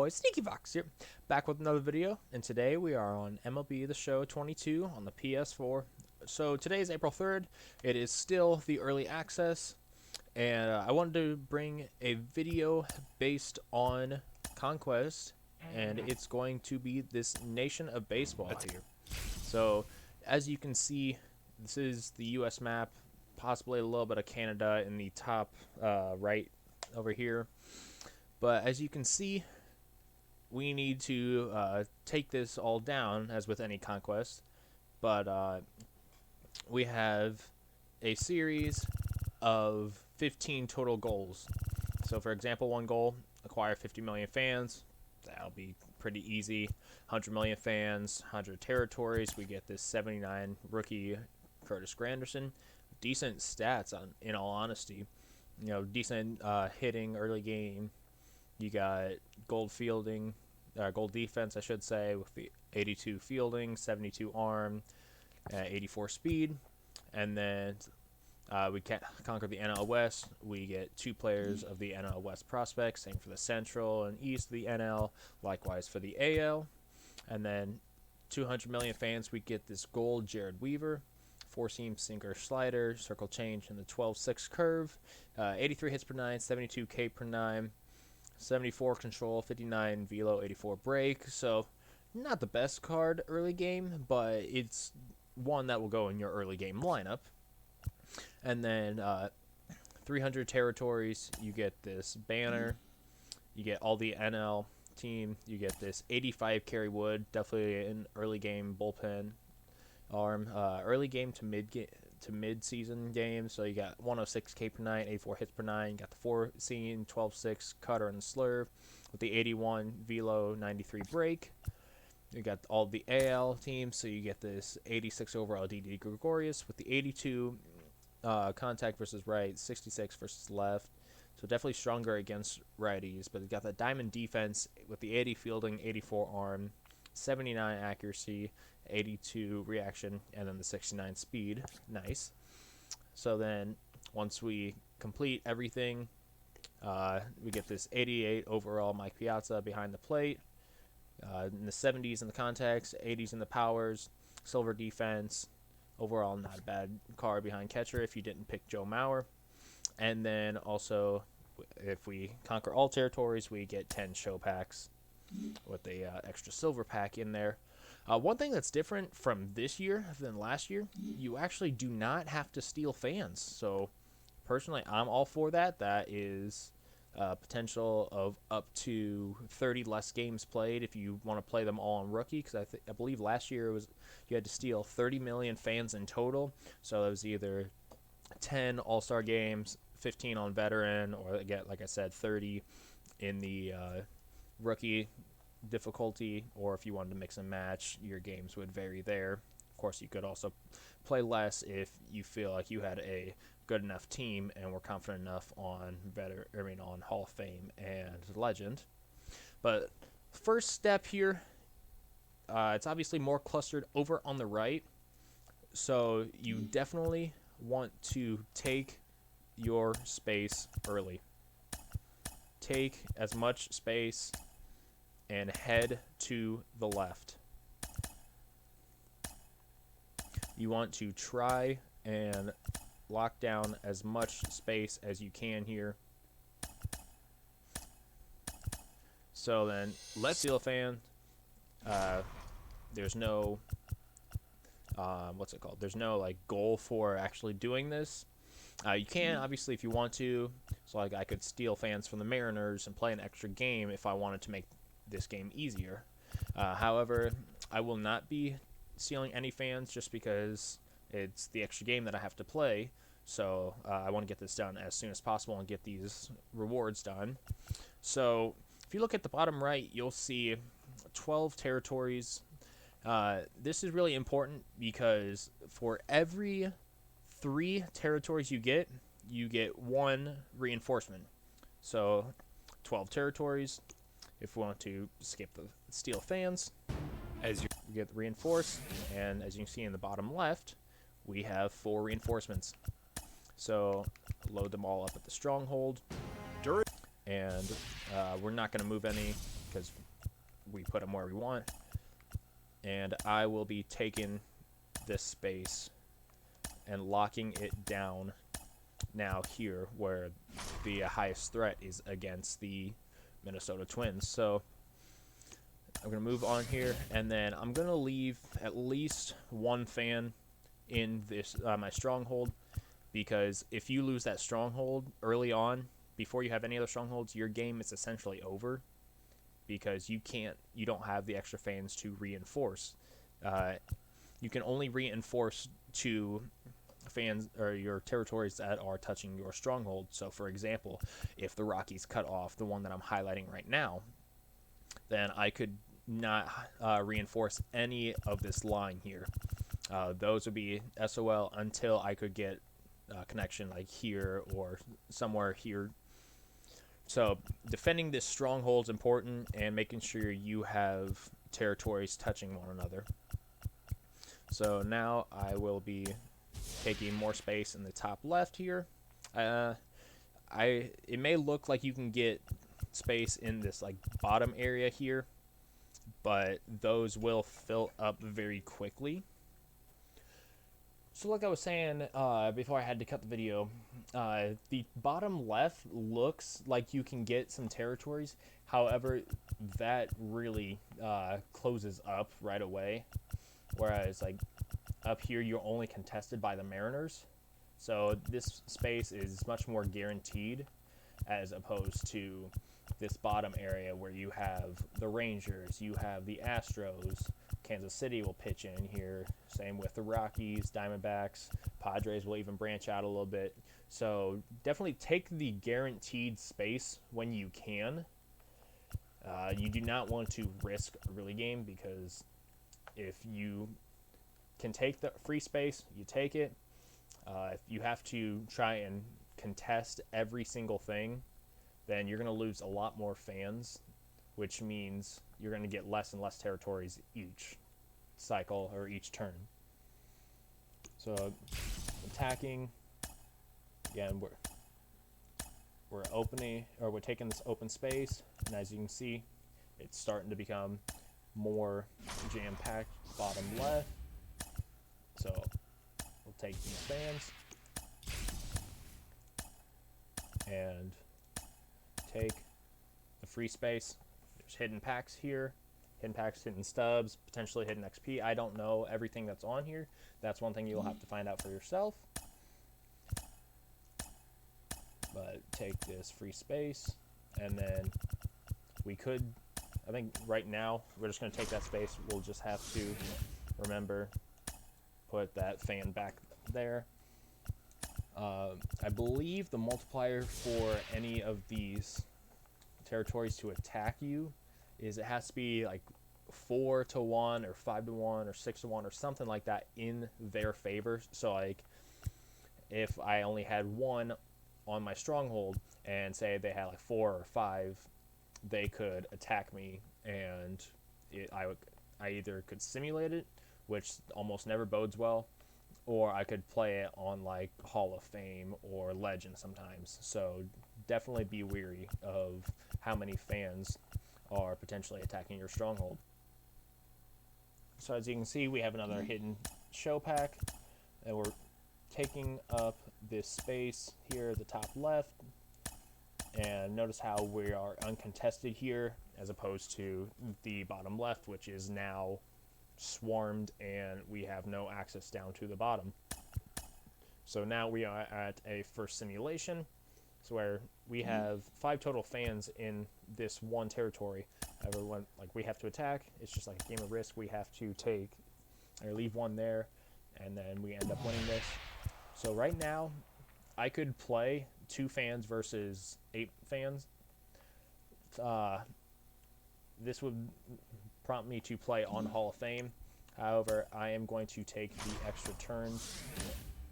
boy Sneaky Fox here, back with another video, and today we are on MLB The Show 22 on the PS4. So today is April 3rd, it is still the early access, and I wanted to bring a video based on Conquest, and it's going to be this Nation of Baseball here. So as you can see, this is the US map, possibly a little bit of Canada in the top right over here. But as you can see, we need to take this all down, as with any conquest. But we have a series of 15 total goals. So for example, one goal, acquire 50 million fans. That'll be pretty easy. 100 million fans, 100 territories. We get this 79 rookie Curtis Granderson. Decent stats, in all honesty. You know, decent hitting early game. You got gold fielding, gold defense, I should say, with the 82 fielding, 72 arm, 84 speed. And then we conquer the NL West. We get 2 players of the NL West prospects. Same for the Central and East of the NL. Likewise for the AL. And then 200 million fans, we get this gold Jared Weaver. 4-seam sinker slider, circle change in the 12-6 curve. 83 hits per 9, 72 K per 9. 74 control, 59 velo, 84 break. So not the best card early game, but it's one that will go in your early game lineup. And then 300 territories, you get this banner, you get all the NL team, you get this 85 carry wood, definitely an early game bullpen arm, early game to mid-season game. So you got 106 K per 9, 84 hits per 9. You got the 4-seam, 12-6 cutter and slurve with the 81 velo, 93 break. You got all the AL teams, so you get this 86 overall DD Gregorius with the 82 contact versus right, 66 versus left. So definitely stronger against righties, but you got the diamond defense with the 80 fielding, 84 arm, 79 accuracy, 82 reaction, and then the 69 speed. Nice. So then once we complete everything, we get this 88 overall Mike Piazza behind the plate, in the 70s in the contacts, 80s in the powers, silver defense. Overall, not a bad card behind catcher if you didn't pick Joe Mauer. And then also, if we conquer all territories, we get 10 show packs with the extra silver pack in there. One thing that's different from this year than last year, you actually do not have to steal fans. So personally, I'm all for that. That is potential of up to 30 less games played if you want to play them all on rookie, because I believe last year you had to steal 30 million fans in total. So it was either 10 all-star games, 15 on veteran, or again, like I said, 30 in the rookie difficulty, or if you wanted to mix and match, your games would vary there. Of course, you could also play less if you feel like you had a good enough team and were confident enough on on Hall of Fame and Legend. But first step here, it's obviously more clustered over on the right, so you definitely want to take your space early. Take as much space and head to the left. You want to try and lock down as much space as you can here. So then let's steal a fan. There's no what's it called? There's no like goal for actually doing this. You can, obviously, if you want to. So like I could steal fans from the Mariners and play an extra game if I wanted to make this game easier. However, I will not be stealing any fans just because it's the extra game that I have to play. So I want to get this done as soon as possible and get these rewards done. So if you look at the bottom right, you'll see 12 territories. This is really important because for every 3 territories you get 1 reinforcement. So 12 territories. If we want to skip the steal fans, as you get reinforced, and as you can see in the bottom left, we have 4 reinforcements. So load them all up at the stronghold, and we're not going to move any because we put them where we want. And I will be taking this space and locking it down now here where the highest threat is against the Minnesota Twins. So I'm going to move on here, and then I'm going to leave at least one fan in this my stronghold, because if you lose that stronghold early on, before you have any other strongholds, your game is essentially over, because you don't have the extra fans to reinforce. You can only reinforce to fans or your territories that are touching your stronghold. So for example, if the Rockies cut off the one that I'm highlighting right now, then I could not reinforce any of this line here. Those would be SOL until I could get connection like here or somewhere here. So defending this stronghold is important, and making sure you have territories touching one another. So now I will be taking more space in the top left here. It may look like you can get space in this like bottom area here, but those will fill up very quickly. So like I was saying before I had to cut the video, the bottom left looks like you can get some territories. However, that really closes up right away. Whereas like up here, you're only contested by the Mariners. So this space is much more guaranteed, as opposed to this bottom area where you have the Rangers, you have the Astros, Kansas City will pitch in here, same with the Rockies, Diamondbacks, Padres will even branch out a little bit. So definitely take the guaranteed space when you can. You do not want to risk a early game, because if you can take the free space, you take it. If you have to try and contest every single thing, then you're going to lose a lot more fans, which means you're going to get less and less territories each cycle or each turn. So attacking, again, we're taking this open space, and as you can see, it's starting to become more jam-packed bottom left. So we'll take these fans and take the free space. There's hidden packs here, hidden packs, hidden stubs, potentially hidden XP. I don't know everything that's on here. That's one thing you'll have to find out for yourself. But take this free space, and then I think right now we're just going to take that space. We'll just have to remember, put that fan back there. I believe the multiplier for any of these territories to attack you is it has to be like 4-1 or 5-1 or 6-1 or something like that in their favor. So like if I only had one on my stronghold and say they had like 4 or 5, they could attack me, and I either could simulate it, which almost never bodes well, or I could play it on like Hall of Fame or Legend sometimes. So definitely be wary of how many fans are potentially attacking your stronghold. So as you can see, we have another hidden show pack, and we're taking up this space here at the top left. And notice how we are uncontested here, as opposed to the bottom left, which is now swarmed and we have no access down to the bottom. So now we are at a first simulation, so where we have 5 total fans in this one territory. Everyone, like, we have to attack. It's just like a game of Risk. We have to take or leave one there, and then we end up winning this. So right now, I could play 2 fans versus 8 fans. This would prompt me to play on Hall of Fame. However, I am going to take the extra turns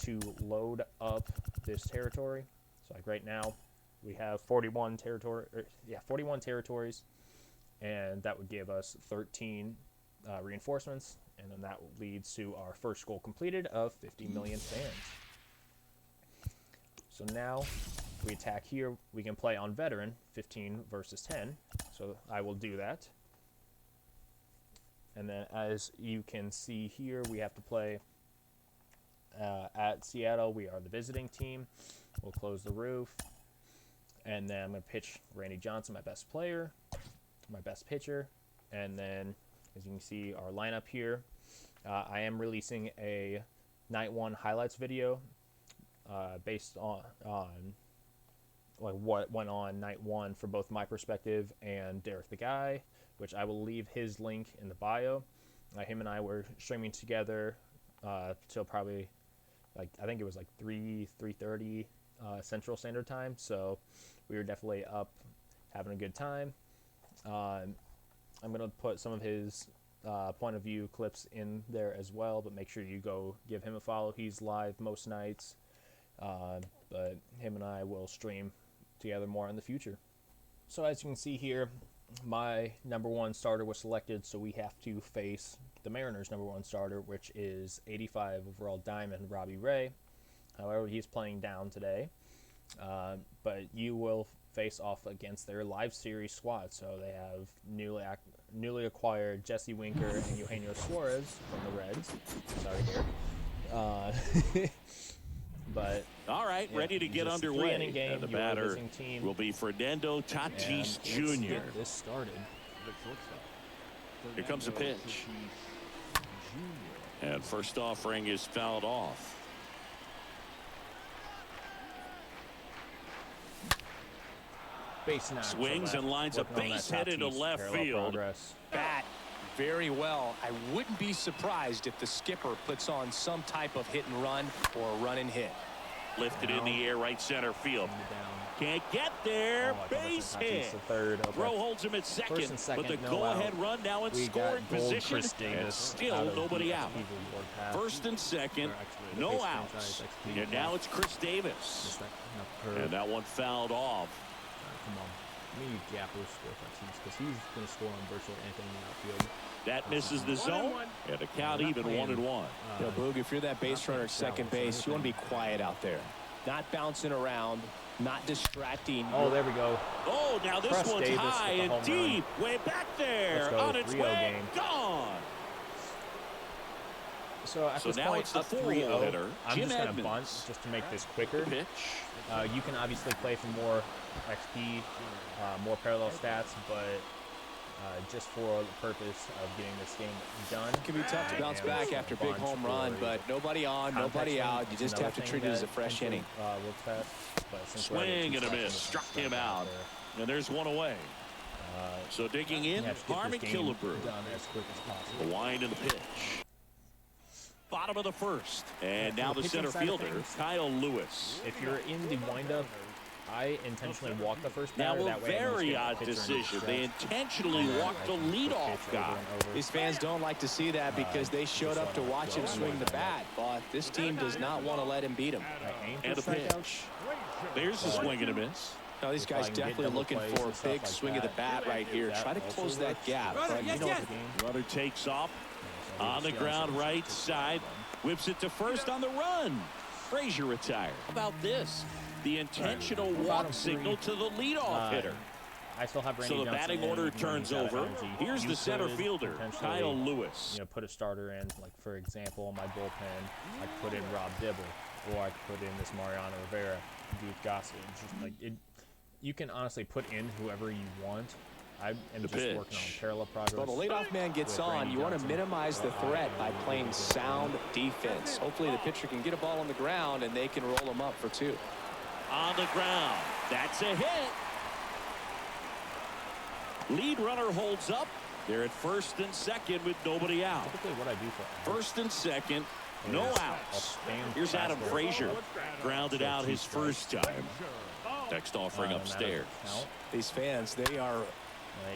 to load up this territory. So like right now, we have 41 territories, and that would give us 13 reinforcements, and then that leads to our first goal completed of 50 million fans. So now we attack here, we can play on veteran 15 versus 10. So I will do that. And then as you can see here, we have to play at Seattle. We are the visiting team. We'll close the roof. And then I'm going to pitch Randy Johnson, my best player, my best pitcher. And then as you can see our lineup here, I am releasing a night 1 highlights video based on like what went on night 1 for both my perspective and Derek the Guy, which I will leave his link in the bio. Him and I were streaming together till probably I think it was like 3:30 Central Standard Time. So we were definitely up having a good time. I'm gonna put some of his point of view clips in there as well, but make sure you go give him a follow. He's live most nights, but him and I will stream together more in the future. So as you can see here, my number 1 starter was selected, so we have to face the Mariners' number 1 starter, which is 85 overall diamond Robbie Ray. However, he's playing down today, but you will face off against their live series squad. So they have newly acquired Jesse Winker and Eugenio Suarez from the Reds. Sorry, Derek. But all right, yeah, ready to get underway. Game, the batter will be Fernando Tatis Jr. Let's get this started. Here comes a pitch. And first offering is fouled off. Base knock swings and lines a base hit into left field. Bat very well. I wouldn't be surprised if the skipper puts on some type of hit and run or a run and hit. Lifted in the air, right center field. Can't get there. Base hit. Throw holds him at second, but the go-ahead run now in scoring position, and still nobody out. First and second, no outs. And now it's Chris Davis. And that one fouled off. Come on. We need Gapper to score for Tatis because he's going to score on virtually anything in the outfield. That misses the zone, and a count even 1-1. Boog, if you're that base runner at second base, you want to be quiet out there. Not bouncing around, not distracting. Oh, there we go. Oh, now this one's Davis high and deep. Way back there. On its way. Gone. So at this now point, it's the 3-0 hitter, I'm Jim just going to Edmonds. bunt just to make this quicker. Pitch. You can obviously play for more XP, more parallel stats, but just for the purpose of getting this game done. It can be tough to bounce back after a big home run, but nobody on, nobody out. You just have to treat it as a fresh inning. Swing and a miss. Struck him out. And there's one away. So digging in, Harmon Killebrew. The wind and the pitch. Bottom of the first. And now the center fielder, Kyle Lewis. If you're in the windup, I intentionally walk the first batter. Now a very odd decision. They intentionally walked the leadoff guy. These fans don't like to see that because they showed up to watch him swing the bat. But this team does not want to let him beat him. And a pitch. There's a swing and a miss. Now these guys definitely looking for a big swing of the bat right here. Try to close that gap. But you know, runner takes off on the ground right side. Whips it to first on the run. Frazier retired. How about this? The intentional walk signal to the leadoff hitter. I still have Randy so the batting order turns over. Here's the center fielder, Kyle Lewis. You know, put a starter in, like for example, my bullpen. I could put in Rob Dibble, or I could put in this Mariano Rivera, Duke Gossett. Just like it, you can honestly put in whoever you want. I am just working on parallel progress. Well, the leadoff man gets on. You want to minimize the threat by playing sound defense. Hopefully the pitcher can get a ball on the ground and they can roll him up for 2. On the ground. That's a hit. Lead runner holds up. They're at first and second with nobody out. Typically what I do for first and second, no outs. Here's Adam Frazier. Grounded out his first time. Next offering upstairs. These fans, they are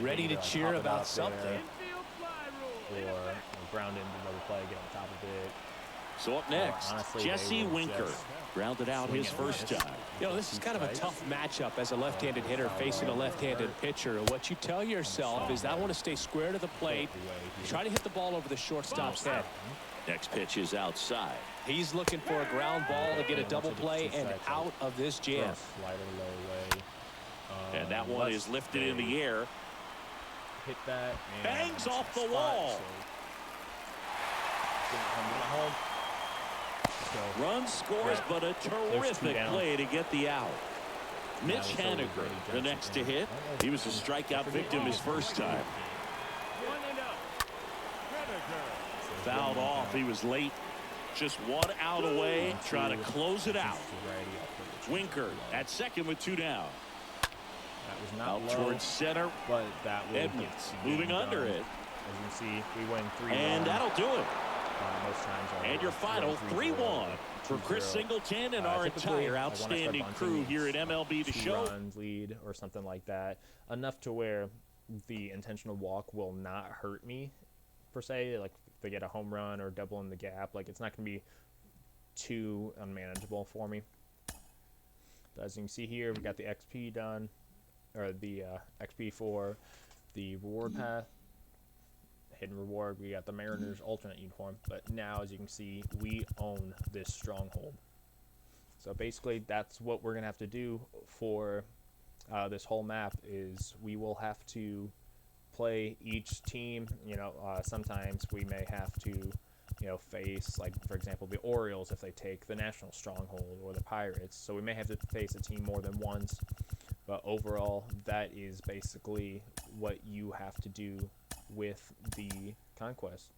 ready to cheer about something. Or ground into another play, get on top of it. So up next, Jesse Winker. Grounded out his first time. You know, this is kind of a tough matchup as a left-handed hitter facing a left-handed pitcher. What you tell yourself is I want to stay square to the plate, try to hit the ball over the shortstop's head. Next pitch is outside. He's looking for a ground ball to get a double play and out of this jam. Slider low way. And that one is lifted in the air. Hit that. Bangs off the wall. Run scores, but a terrific play to get the out. Mitch Haniger, the next to hit. He was a strikeout victim his first time. Fouled off. He was late. Just one out away, trying to close it out. Winker at second with 2 down. That was not out low, towards center, but that will Edmonds moving under it. As you can see, we win 3-1. And that'll do it. Most times and your final 3-1 for Chris Singleton and our entire outstanding crew here at MLB The Show. Runs lead or something like that, enough to where the intentional walk will not hurt me per se. Like if they get a home run or double in the gap, like it's not going to be too unmanageable for me. But as you can see here, we got the XP done, or the XP for the reward path. Hidden reward, we got the Mariners alternate uniform, but now as you can see, we own this stronghold. So basically that's what we're gonna have to do for this whole map. Is we will have to play each team. Sometimes we may have to face, like for example, the Orioles if they take the national stronghold, or the Pirates. So we may have to face a team more than once, but overall that is basically what you have to do with the conquest.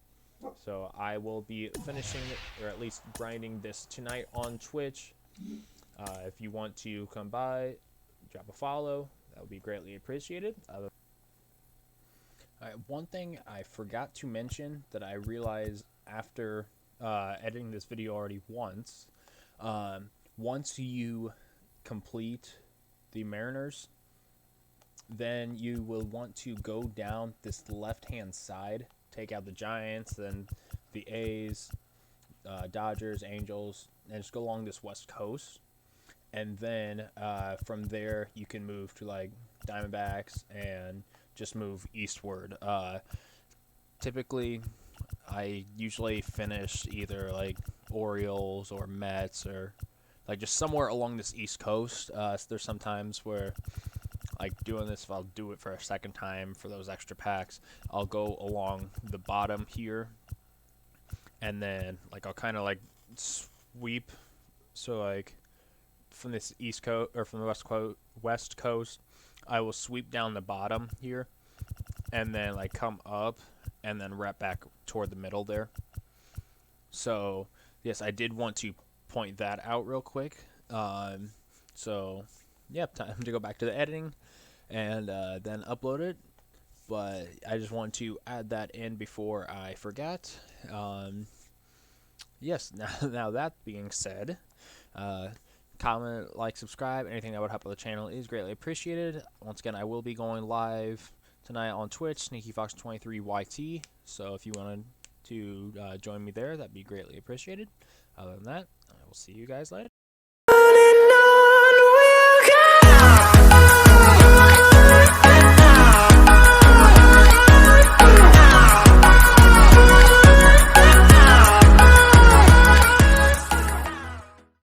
So I will be finishing or at least grinding this tonight on Twitch. If you want to come by, drop a follow, that would be greatly appreciated. One thing I forgot to mention that I realized after editing this video already once, once you complete the Mariners, then you will want to go down this left-hand side, take out the Giants, then the A's, Dodgers, Angels, and just go along this west coast. And then from there, you can move to like Diamondbacks and just move eastward. Typically, I usually finish either like Orioles or Mets, or like just somewhere along this east coast. There's some times where, like doing this, if I'll do it for a second time for those extra packs, I'll go along the bottom here, and then like I'll kind of like sweep. So like from this east coast or from the west coast, I will sweep down the bottom here, and then like come up and then wrap back toward the middle there. So yes, I did want to point that out real quick. So yeah, time to go back to the editing and then upload it. But I just want to add that in before I forget. Yes, now that being said, comment, like, subscribe. Anything that would help the channel is greatly appreciated. Once again, I will be going live tonight on Twitch, SneakyFox23YT. So if you wanted to join me there, that'd be greatly appreciated. Other than that, I will see you guys later.